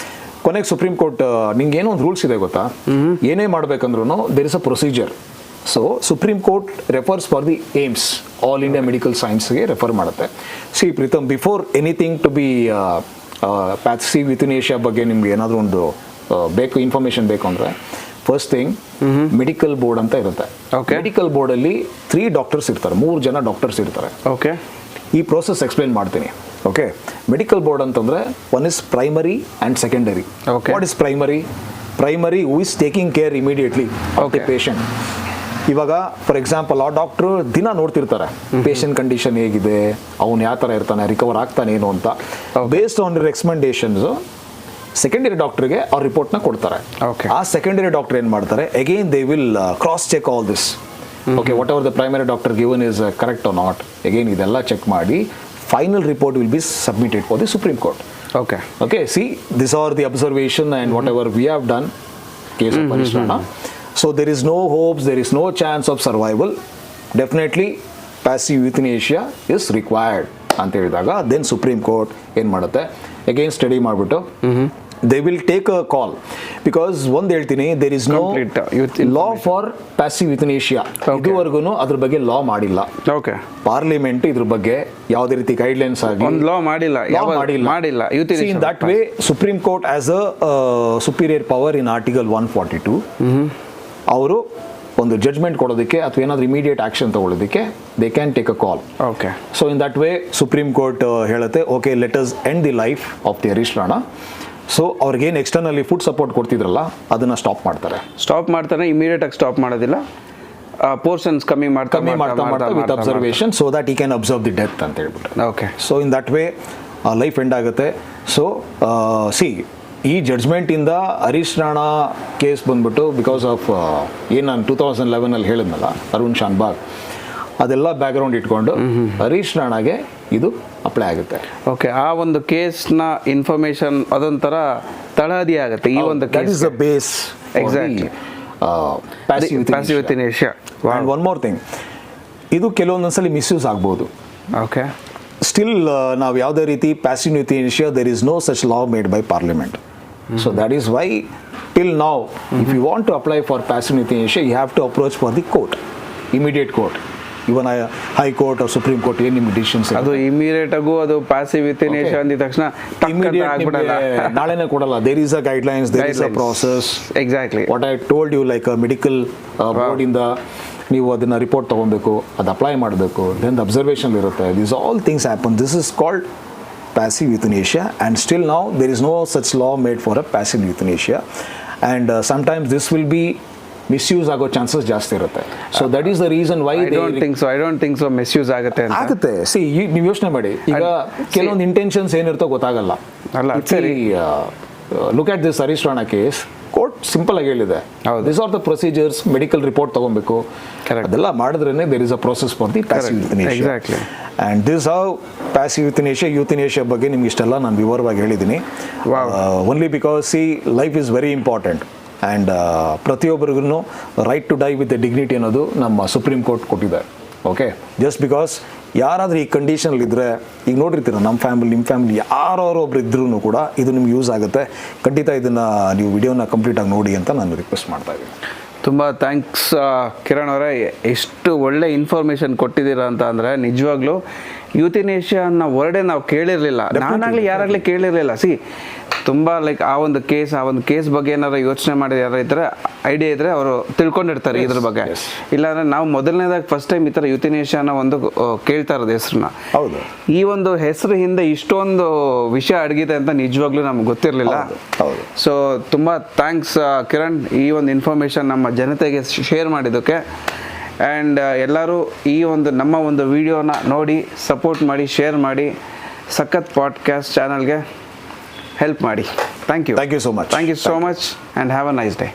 ಕೊನೆಗೆ ಸುಪ್ರೀಂ ಕೋರ್ಟ್ ನಿಂಗೆ ಏನೋ ಒಂದು ರೂಲ್ಸ್ ಇದೆ ಗೊತ್ತಾ, ಏನೇ ಮಾಡ್ಬೇಕಂದ್ರೂ there is a procedure. So Supreme Court refers for the AIIMS, all India medical ಸೈನ್ಸ್ಗೆ ರೆಫರ್ ಮಾಡುತ್ತೆ. See Preetam, before anything to be passive euthanasia ಬಗ್ಗೆ ನಿಮ್ಗೆ ಏನಾದರೂ ಒಂದು ಬೇಕು ಇನ್ಫಾರ್ಮೇಶನ್ ಬೇಕು ಅಂದರೆ, ಫಸ್ಟ್ ಥಿಂಗ್ ಮೆಡಿಕಲ್ ಬೋರ್ಡ್ ಅಂತ ಇರುತ್ತೆ. ಮೆಡಿಕಲ್ ಬೋರ್ಡಲ್ಲಿ 3 ಡಾಕ್ಟರ್ಸ್ ಇರ್ತಾರೆ, 3 ಜನ ಡಾಕ್ಟರ್ಸ್ ಇರ್ತಾರೆ. ಓಕೆ, ಈ ಪ್ರೋಸೆಸ್ ಎಕ್ಸ್ಪ್ಲೇನ್ ಮಾಡ್ತೀನಿ. ಓಕೆ, ಮೆಡಿಕಲ್ ಬೋರ್ಡ್ ಅಂತಂದರೆ one is primary and secondary. What is primary? Primary who is taking care immediately of the patient. ಇವಾಗ ಫಾರ್ ಎಕ್ಸಾಂಪಲ್ ಆ ಡಾಕ್ಟ್ರು ದಿನ ನೋಡ್ತಿರ್ತಾರೆ ಪೇಷಂಟ್ ಕಂಡೀಷನ್ ಹೇಗಿದೆ, ಅವನು ಯಾವ ಥರ ಇರ್ತಾನೆ, ರಿಕವರ್ ಆಗ್ತಾನೇನು ಅಂತ. ಬೇಸ್ಡ್ ಆನ್ ರೆಕಮೆಂಡೇಶನ್ಸು ಸೆಕೆಂಡರಿ ಡಾಕ್ಟರ್ಗೆ ಅವ್ರ ರಿಪೋರ್ಟ್ನ ಕೊಡ್ತಾರೆ. ಆ ಸೆಕೆಂಡರಿ ಡಾಕ್ಟರ್ ಏನು ಮಾಡ್ತಾರೆ, again they will cross check all this. Okay, whatever the primary doctor given is correct or not, again ಇದೆಲ್ಲ ಚೆಕ್ ಮಾಡಿ final report will be submitted for the supreme court. Okay, see this are the observation and whatever we have done case of Harish Rana. So there is no hopes, there is no chance of survival. Definitely passive euthanasia is required ಅಂತ ಹೇಳಿದಾಗ then supreme Court ಏನು ಮಾಡುತ್ತೆ, again study ಮಾಡಿಬಿಟ್ಟು they will take a call. Because ಒಂದು ಹೇಳ್ತೀನಿ, there is no law for passive euthanasia. ಇದುವರೆಗೂ ಅದ್ರ ಬಗ್ಗೆ ಲಾ ಮಾಡಿಲ್ಲ. ಓಕೆ, ಪಾರ್ಲಿಮೆಂಟ್ ಇದ್ರ ಬಗ್ಗೆ ಯಾವುದೇ ರೀತಿ ಗೈಡ್ಲೈನ್ಸ್ ಆಗಿ ಲಾ ಮಾಡಿಲ್ಲ. In that way Supreme Court as a superior power in article 142 ಅವರು ಒಂದು ಜಡ್ಜ್ಮೆಂಟ್ ಕೊಡೋದಕ್ಕೆ ಅಥವಾ ಏನಾದರೂ ಇಮಿಡಿಯೇಟ್ ಆಕ್ಷನ್ ತಗೊಳ್ಳೋದಕ್ಕೆ they can take a call. Okay, so in that way Supreme Court ಹೇಳುತ್ತೆ, okay let us end the life of the Harish Rana. So ಅವ್ರಿಗೇನು ಎಕ್ಸ್ಟರ್ನಲ್ಲಿ food support ಕೊಡ್ತಿದ್ರಲ್ಲ ಅದನ್ನು ಸ್ಟಾಪ್ ಮಾಡ್ತಾರೆ. ಇಮಿಡಿಯೇಟ್ ಆಗಿ ಸ್ಟಾಪ್ ಮಾಡೋದಿಲ್ಲ, ಪೋರ್ಷನ್ಸ್ ಕಮ್ಮಿ ಮಾಡ್ತಾ ವಿತ್ ಅಬ್ಸರ್ವೇಷನ್, ಸೊ ದಟ್ ಈ ಕ್ಯಾನ್ ಅಬ್ಸರ್ವ್ ದಿ ಡೆತ್ ಅಂತ ಹೇಳ್ಬಿಟ್ಟು. Okay, so in that way life end ಆಗುತ್ತೆ. ಸೊ ಸಿ ಈ ಜಡ್ಜ್ಮೆಂಟಿಂದ ಹರೀಶ್ ರಾಣಾ ಕೇಸ್ ಬಂದ್ಬಿಟ್ಟು ಬಿಕಾಸ್ ಆಫ್ ಏನು ನಾನು 2011 ಹೇಳಿದ್ನಲ್ಲ ಅರುಣ್ ಶಾನ್ಬಾಗ್, ಅದೆಲ್ಲ ಬ್ಯಾಕ್ಗ್ರೌಂಡ್ ಇಟ್ಕೊಂಡು ಹರೀಶ್ ರಾಣಾಗೆ ಇದು ಅಪ್ಲೈ ಆಗುತ್ತೆ. ಓಕೆ, ಆ ಒಂದು ಕೇಸ್ನ ಇನ್ಫಾರ್ಮೇಶನ್ ಅದೊಂಥರ ತಳಹದಿ ಆಗುತ್ತೆ ಈ ಒಂದು case. That is the base exactly passive euthanasia. And one more thing, ಇದು ಕೆಲವೊಂದೊಂದ್ಸಲಿ ಮಿಸ್ಯೂಸ್ ಆಗ್ಬೋದು. ಓಕೆ, ಸ್ಟಿಲ್ ನಾವು ಯಾವುದೇ ರೀತಿ passive euthanasia there is no such law made by Parliament. So that is why till now if you want to apply for passive euthanasia you have to approach for the court, immediate court, even high court or supreme court ಏನು ನಿಮ್ಮ decisions ಅದು immediate ಆಗು ಅದು passive ಯುಥನೇಷಿಯಾ ಅಂದಿದ ತಕ್ಷಣ ನಾಳೆನೇ ಕೊಡಲ್ಲ. There is a guidelines, there is a process. Exactly what I told you, like medical board ಇಂದ ನೀವು ಅದನ್ನ ರಿಪೋರ್ಟ್ ತಗೊಬೇಕು, ಅದು ಅಪ್ಲೈ ಮಾಡಬೇಕು, ದೆನ್ ಅಬ್ಸರ್ವೇಷನ್ ಇರುತ್ತೆ. These all things happen. This is called passive euthanasia, and still now there is no such law made for a passive euthanasia, and sometimes this will be misuse ಆಗೋ chances ಜಾಸ್ತಿ ಇರುತ್ತೆ. So that is the reason why I don't think so misuse ಆಗುತ್ತೆ. C ನೀವು ಯೋಚನೆ ಮಾಡಿ, ಈಗ ಕೆಲವೊಂದು intentions ಏನಿರ್ತೋ ಗೊತ್ತಾಗಲ್ಲ ಅಲ್ಲ. ಸರಿ, look at this Harish Rana case, court simple ಆಗಿ ಹೇಳಿದೆ, this are the procedures, medical report ತಗೊಬೇಕು, ಅದೆಲ್ಲ ಮಾಡಿದ್ರೇನೆ there is a process for the passive euthanasia. Exactly, and this how passive euthanasia ಬಗ್ಗೆ ನಿಮ್ಗೆ ಇಷ್ಟೆಲ್ಲ ನಾನು ವಿವರವಾಗಿ ಹೇಳಿದ್ದೀನಿ. Only because see life is very important, and ಪ್ರತಿಯೊಬ್ಬರಿಗೂ right to die with dignity ಅನ್ನೋದು ನಮ್ಮ ಸುಪ್ರೀಂ ಕೋರ್ಟ್ ಕೊಟ್ಟಿದೆ. ಓಕೆ, ಜಸ್ಟ್ ಬಿಕಾಸ್ ಯಾರಾದರೂ ಈ ಕಂಡೀಷನಲ್ಲಿ ಇದ್ದರೆ, ಈಗ ನೋಡಿರ್ತೀರ ನಮ್ಮ ಫ್ಯಾಮಿಲಿ, ನಿಮ್ಮ ಫ್ಯಾಮಿಲಿ ಯಾರೊಬ್ಬರು ಇದ್ರೂ ಕೂಡ ಇದು ನಿಮ್ಗೆ ಯೂಸ್ ಆಗುತ್ತೆ. ಖಂಡಿತ ಇದನ್ನು ನೀವು ವಿಡಿಯೋನ ಕಂಪ್ಲೀಟಾಗಿ ನೋಡಿ ಅಂತ ನಾನು ರಿಕ್ವೆಸ್ಟ್ ಮಾಡ್ತಾ ಇದ್ದೀನಿ. ತುಂಬ ಥ್ಯಾಂಕ್ಸ್ ಕಿರಣ್ ಅವರೇ, ಎಷ್ಟು ಒಳ್ಳೆ ಇನ್ಫಾರ್ಮೇಷನ್ ಕೊಟ್ಟಿದ್ದೀರಾ ಅಂತ ಅಂದರೆ ನಿಜವಾಗ್ಲೂ ಯೂಥಿನೇಷಿಯಾ ಅನ್ನೋ ವರ್ಡೇ ನಾವು ಕೇಳಿರಲಿಲ್ಲ, ನಾನಾಗಲಿ ಯಾರಾಗಲಿ ಕೇಳಿರಲಿಲ್ಲ. ತುಂಬ ಲೈಕ್ ಆ ಒಂದು ಕೇಸ್ ಬಗ್ಗೆ ಏನಾರು ಯೋಚನೆ ಮಾಡಿ ಯಾರು ಇದ್ದರೆ ಐಡಿಯಾ ಇದ್ದರೆ ಅವರು ತಿಳ್ಕೊಂಡಿರ್ತಾರೆ ಇದ್ರ ಬಗ್ಗೆ. ಇಲ್ಲಾಂದರೆ ನಾವು ಮೊದಲನೇದಾಗಿ ಫಸ್ಟ್ ಟೈಮ್ ಈ ಥರ ಯೂಥಿನೇಷಿಯಾ ಅನ್ನೋ ಒಂದು ಕೇಳ್ತಾ ಇರೋದು ಹೆಸರನ್ನ. ಹೌದು, ಈ ಒಂದು ಹೆಸರು ಹಿಂದೆ ಇಷ್ಟೊಂದು ವಿಷಯ ಅಡಗಿದೆ ಅಂತ ನಿಜವಾಗ್ಲೂ ನಮ್ಗೆ ಗೊತ್ತಿರಲಿಲ್ಲ. ಸೊ ತುಂಬ ಥ್ಯಾಂಕ್ಸ್ ಕಿರಣ್, ಈ ಒಂದು ಇನ್ಫಾರ್ಮೇಷನ್ ನಮ್ಮ ಜನತೆಗೆ ಶೇರ್ ಮಾಡಿದ್ದಕ್ಕೆ. ಆ್ಯಂಡ್ ಎಲ್ಲರೂ ಈ ಒಂದು ನಮ್ಮ ಒಂದು ವಿಡಿಯೋನ ನೋಡಿ ಸಪೋರ್ಟ್ ಮಾಡಿ, ಶೇರ್ ಮಾಡಿ, ಸಖತ್ ಪಾಡ್ಕಾಸ್ಟ್ ಚಾನಲ್ಗೆ ಹೆಲ್ಪ್ ಮಾಡಿ. Thank you so much. Thank you so much and have a nice day.